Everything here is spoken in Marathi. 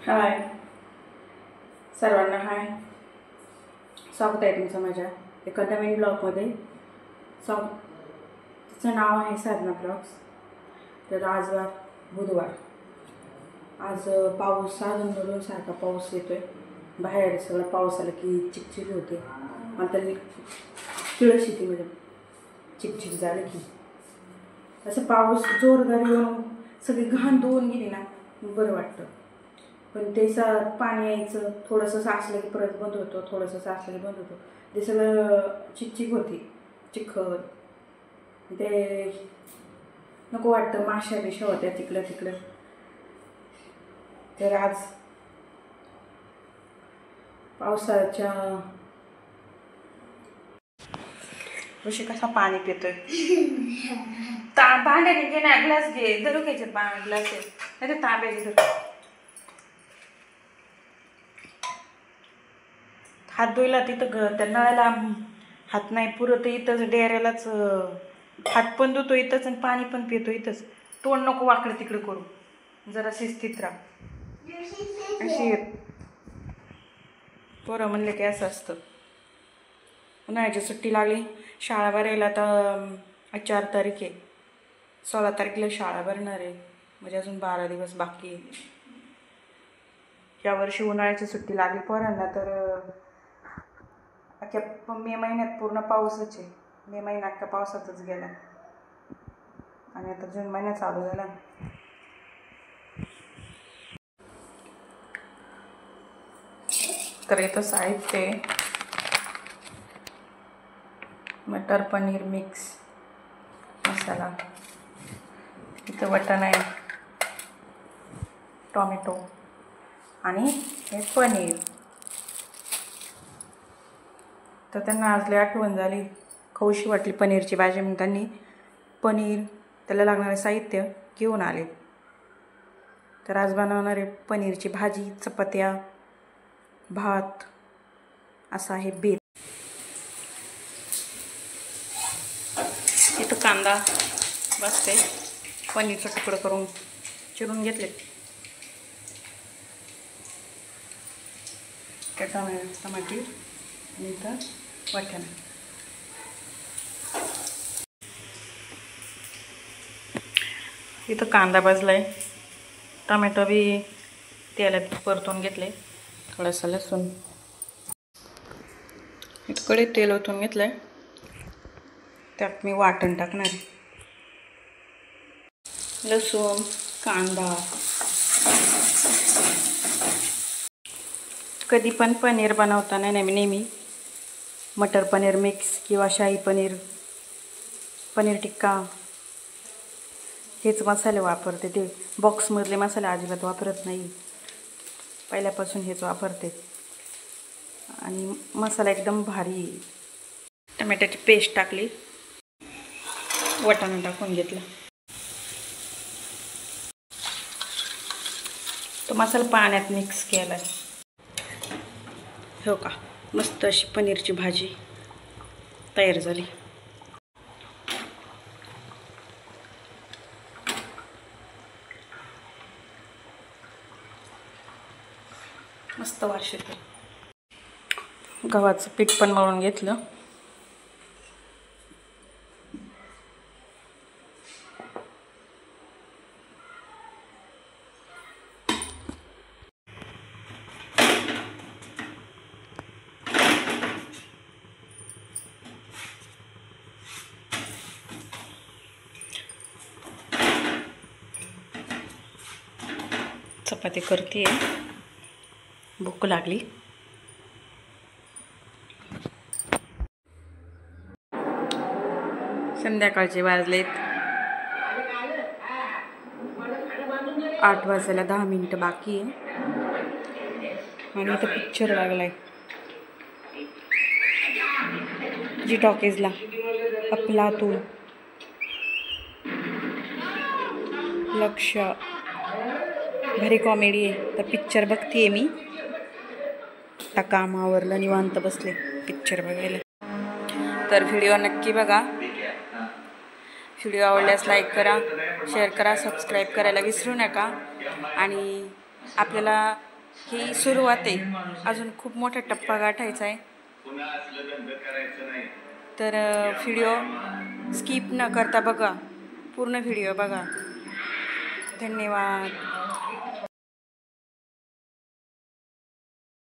हाय सर्वांना हाय. स्वागत आहे तुमचं माझ्या एका नवीन ब्लॉगमध्ये. तिचं नाव आहे साधना ब्लॉग्स. तर आज बुधवार. आज पाऊस अधून सारखा पाऊस येतोय. बाहेर सगळं पाऊस आला की चिकचिक होते. मला तर किळस येते म्हणजे चिकचिक झालं की. असं पाऊस जोरदार येऊन सगळी घाण धुवून गेली ना बरं वाटतं. पण ते पाणी यायचं थोडंसं साचलं की परत बंद होतं, थोडंसं साचलं की बंद होतं. ते सगळं चिकचिक होती, चिखल. ते नको वाटतं. माश्या बिश्या होत्या तिकडं. तर आज पावसाच्या ऋषी कसा पाणी पितोय. भांड्याने घे ना, ग्लास घे. धरू घ्यायचे ग्लास आहे नाही तर तांब्याचे धरू. हात धुयला तिथं त्या नळाला हात नाही पुरत इथंच डेऱ्यालाच हात पण धुतो इथंच आणि पाणी पण पितो इथंच. तोंड नको वाकडं तिकडं करू, जरा शिस्तीत राहा. अशी पोरं म्हणले की असं असतं. उन्हाळ्याची सुट्टी लागली, शाळा भरायला. आता 4 तारीख आहे, 16 तारखेला शाळा भरणार आहे. म्हणजे अजून 12 दिवस बाकी आहे. यावर्षी उन्हाळ्याची सुट्टी लागली पोरांना तर अख्ख्या मे महिन्यात पूर्ण पाऊसच आहे. मे महिना अख्खा पावसातच गेला आणि आता जून महिना चालू झाला. तर इथं साहित्य मटर पनीर मिक्स मसाला. इथं वाटाणा आहे, टोमॅटो आणि हे पनीर. तर त्यांना आज लई आठवण झाली, खाऊशी वाटली पनीरची भाजी. मग त्यांनी पनीर त्याला लागणारे साहित्य घेऊन आले. तर आज बनवणार आहे पनीरची भाजी, चपात्या, भात. असा आहे बेत. इथं कांदा बसते, पनीरचं तुकडं करून चिरून घेतले. टमाटर आणि इथं वाटाणा. इथं कांदा भाजलाय, टमॅटो बी तेलात परतून घेतले, थोडंसं लसूण. इथं कढईत तेल ओतून घेतलंय, त्यात मी वाटण टाकणार आहे. लसूण, कांदा. कधी पण पनीर बनवताना नेहमी मटर पनीर मिक्स किंवा शाही पनीर, पनीर टिक्का हेच मसाले वापरते. ते बॉक्समधले मसाले अजिबात वापरत नाही, पहिल्यापासून हेच वापरते. आणि मसाला एकदम भारी. टमॅट्याची पेस्ट टाकली, वाटाणा टाकून घेतला. तो मसाला पाण्यात मिक्स केला. हो का, मस्त अशी पनीरची भाजी तयार झाली. मस्त वास येतो. गव्हाचं पीठ पण मळून घेतलं. चपाती करते, भूक लागली. संध्याकाळचे वाजलेत 8 वाजायला 10 मिनिटं बाकी आहे. आणि इथं पिक्चर लागलाय जी टॉकीजला, अफलातून. लक्ष भारी कॉमेडी आहे. तर पिक्चर बघतीये मी. आता कामावरलं निवांत बसले पिक्चर बघायला. तर व्हिडिओ नक्की बघा. व्हिडिओ आवडल्यास लाईक करा, शेअर करा, सबस्क्राईब करायला विसरू नका. आणि आपल्याला ही सुरुवात आहे, अजून खूप मोठा टप्पा गाठायचा आहे. तर व्हिडिओ स्किप न करता बघा, पूर्ण व्हिडिओ बघा. धन्यवाद.